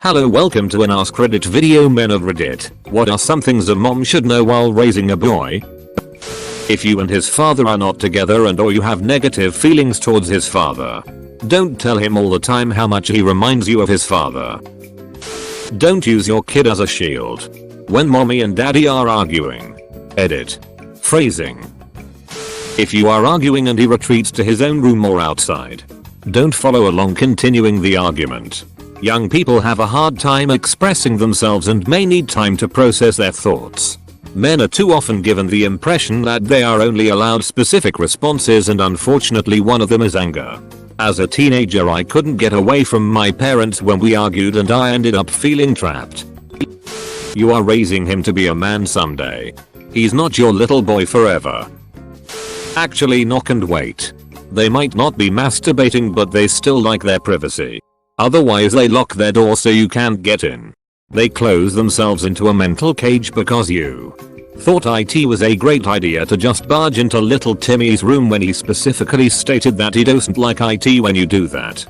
Hello, welcome to an Ask Reddit video. Men of Reddit, what are some things a mom should know while raising a boy? If you and his father are not together and or you have negative feelings towards his father, don't tell him all the time how much he reminds you of his father. Don't use your kid as a shield when mommy and daddy are arguing. Edit. Phrasing. If you are arguing and he retreats to his own room or outside, don't follow along continuing the argument. Young people have a hard time expressing themselves and may need time to process their thoughts. Men are too often given the impression that they are only allowed specific responses, and unfortunately one of them is anger. As a teenager, I couldn't get away from my parents when we argued and I ended up feeling trapped. You are raising him to be a man someday. He's not your little boy forever. Actually, knock and wait. They might not be masturbating, but they still like their privacy. Otherwise they lock their door so you can't get in. They close themselves into a mental cage because you thought it was a great idea to just barge into little Timmy's room when he specifically stated that he doesn't like it when you do that.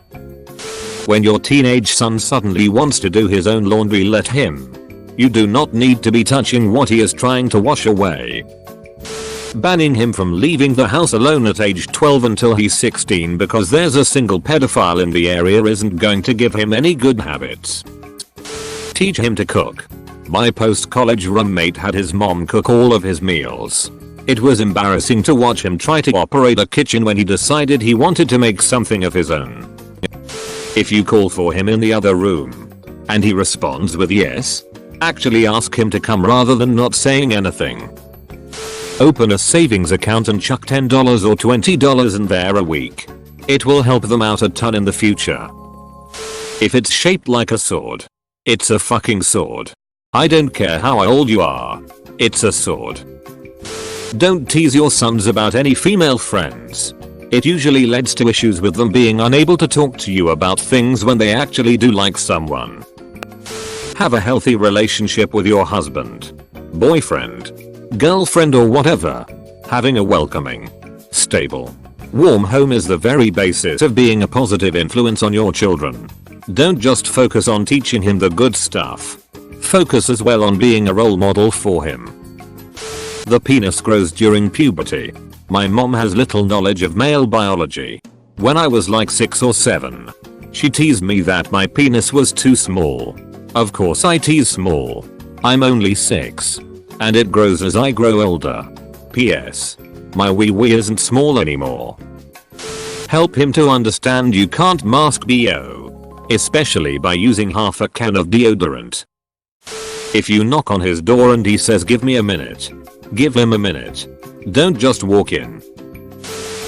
When your teenage son suddenly wants to do his own laundry, let him. You do not need to be touching what he is trying to wash away. Banning him from leaving the house alone at age 12 until he's 16 because there's a single pedophile in the area isn't going to give him any good habits. Teach him to cook. My post-college roommate had his mom cook all of his meals. It was embarrassing to watch him try to operate a kitchen when he decided he wanted to make something of his own. If you call for him in the other room and he responds with yes, actually ask him to come rather than not saying anything. Open a savings account and chuck $10 or $20 in there a week. It will help them out a ton in the future. If it's shaped like a sword, it's a fucking sword. I don't care how old you are. It's a sword. Don't tease your sons about any female friends. It usually leads to issues with them being unable to talk to you about things when they actually do like someone. Have a healthy relationship with your husband, boyfriend, girlfriend or whatever. Having a welcoming, stable, warm home is the very basis of being a positive influence on your children. Don't just focus on teaching him the good stuff. Focus as well on being a role model for him. The penis grows during puberty. My mom has little knowledge of male biology. When I was like 6 or 7, she teased me that my penis was too small. Of course it is small. I'm only 6. And it grows as I grow older. P.S. My wee-wee isn't small anymore. Help him to understand you can't mask BO. Especially by using half a can of deodorant. If you knock on his door and he says give me a minute, give him a minute. Don't just walk in.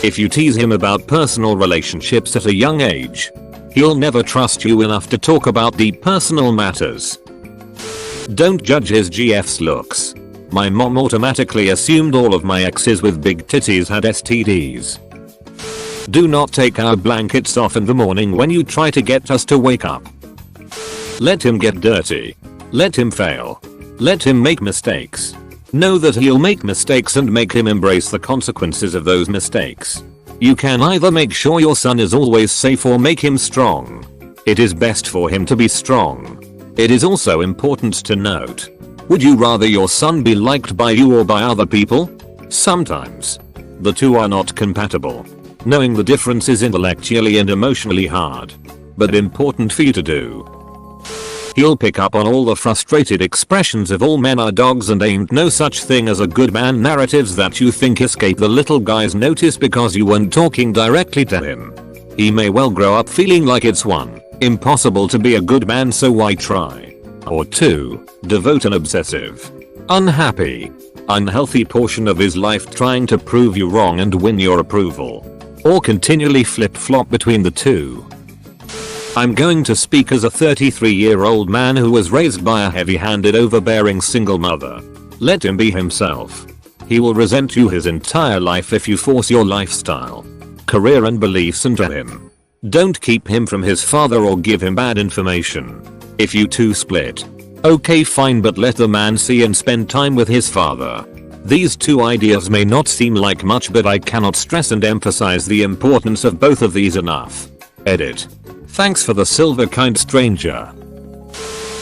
If you tease him about personal relationships at a young age, he'll never trust you enough to talk about deep personal matters. Don't judge his GF's looks. My mom automatically assumed all of my exes with big titties had STDs. Do not take our blankets off in the morning when you try to get us to wake up. Let him get dirty. Let him fail. Let him make mistakes. Know that he'll make mistakes and make him embrace the consequences of those mistakes. You can either make sure your son is always safe or make him strong. It is best for him to be strong. It is also important to note. Would you rather your son be liked by you or by other people? Sometimes the two are not compatible. Knowing the difference is intellectually and emotionally hard, but important for you to do. He'll pick up on all the frustrated expressions of all men are dogs and ain't no such thing as a good man narratives that you think escape the little guy's notice because you weren't talking directly to him. He may well grow up feeling like it's 1. Impossible to be a good man, so why try? Or 2. Devote an obsessive, unhappy, unhealthy portion of his life trying to prove you wrong and win your approval. Or continually flip-flop between the two. I'm going to speak as a 33-year-old man who was raised by a heavy-handed, overbearing single mother. Let him be himself. He will resent you his entire life if you force your lifestyle, career and beliefs into him. Don't keep him from his father or give him bad information. If you two split, okay fine, but let the man see and spend time with his father. These two ideas may not seem like much, but I cannot stress and emphasize the importance of both of these enough. Edit. Thanks for the silver kind stranger.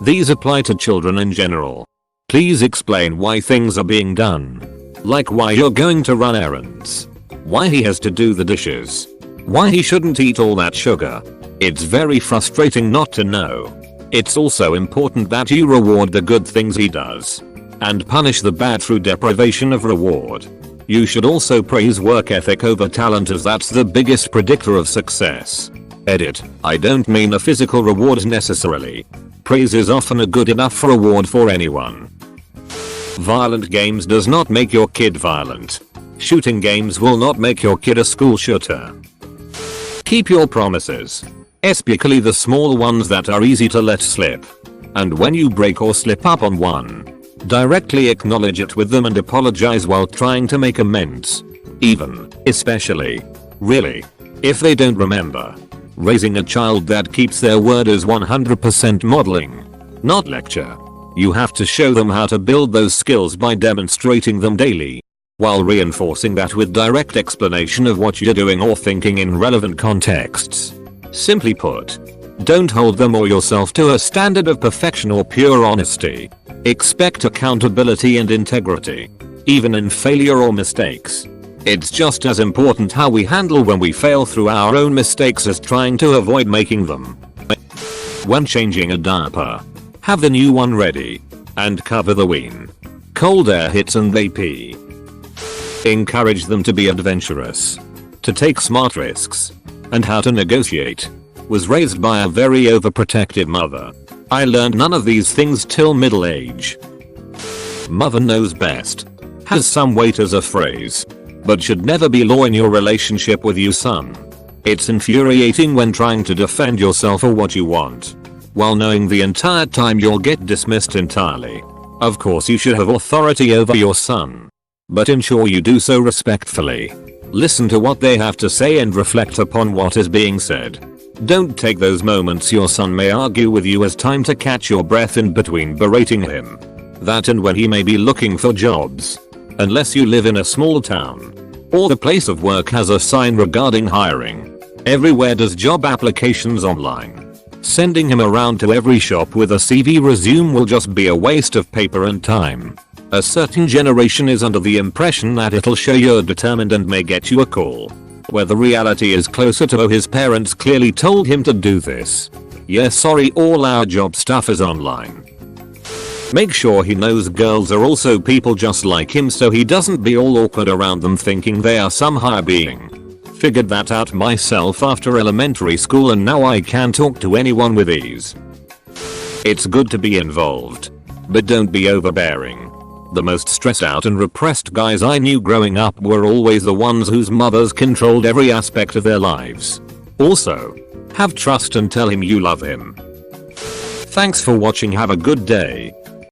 These apply to children in general. Please explain why things are being done. Like why you're going to run errands. Why he has to do the dishes. Why he shouldn't eat all that sugar. It's very frustrating not to know. It's also important that you reward the good things he does. And punish the bad through deprivation of reward. You should also praise work ethic over talent, as that's the biggest predictor of success. Edit. I don't mean a physical reward necessarily. Praise is often a good enough reward for anyone. Violent games does not make your kid violent. Shooting games will not make your kid a school shooter. Keep your promises. Especially the small ones that are easy to let slip. And when you break or slip up on one, directly acknowledge it with them and apologize while trying to make amends. Even, especially, really, if they don't remember. Raising a child that keeps their word is 100% modeling, not lecture. You have to show them how to build those skills by demonstrating them daily, while reinforcing that with direct explanation of what you're doing or thinking in relevant contexts. Simply put, don't hold them or yourself to a standard of perfection or pure honesty. Expect accountability and integrity, even in failure or mistakes. It's just as important how we handle when we fail through our own mistakes as trying to avoid making them. When changing a diaper, have the new one ready, and cover the wean. Cold air hits and they pee. Encourage them to be adventurous, to take smart risks, and how to negotiate. Was raised by a very overprotective mother. I learned none of these things till middle age. Mother knows best has some weight as a phrase, but should never be law in your relationship with your son. It's infuriating when trying to defend yourself or what you want, while knowing the entire time you'll get dismissed entirely. Of course you should have authority over your son, but ensure you do so respectfully. Listen to what they have to say and reflect upon what is being said. Don't take those moments your son may argue with you as time to catch your breath in between berating him. That and when he may be looking for jobs. Unless you live in a small town, or the place of work has a sign regarding hiring. Everywhere does job applications online. Sending him around to every shop with a CV resume will just be a waste of paper and time. A certain generation is under the impression that it'll show you're determined and may get you a call. Where the reality is closer to his parents clearly told him to do this. Yeah, sorry, all our job stuff is online. Make sure he knows girls are also people just like him so he doesn't be all awkward around them thinking they are some higher being. Figured that out myself after elementary school and now I can talk to anyone with ease. It's good to be involved, but don't be overbearing. The most stressed out and repressed guys I knew growing up were always the ones whose mothers controlled every aspect of their lives. Also, have trust and tell him you love him. Thanks for watching, have a good day.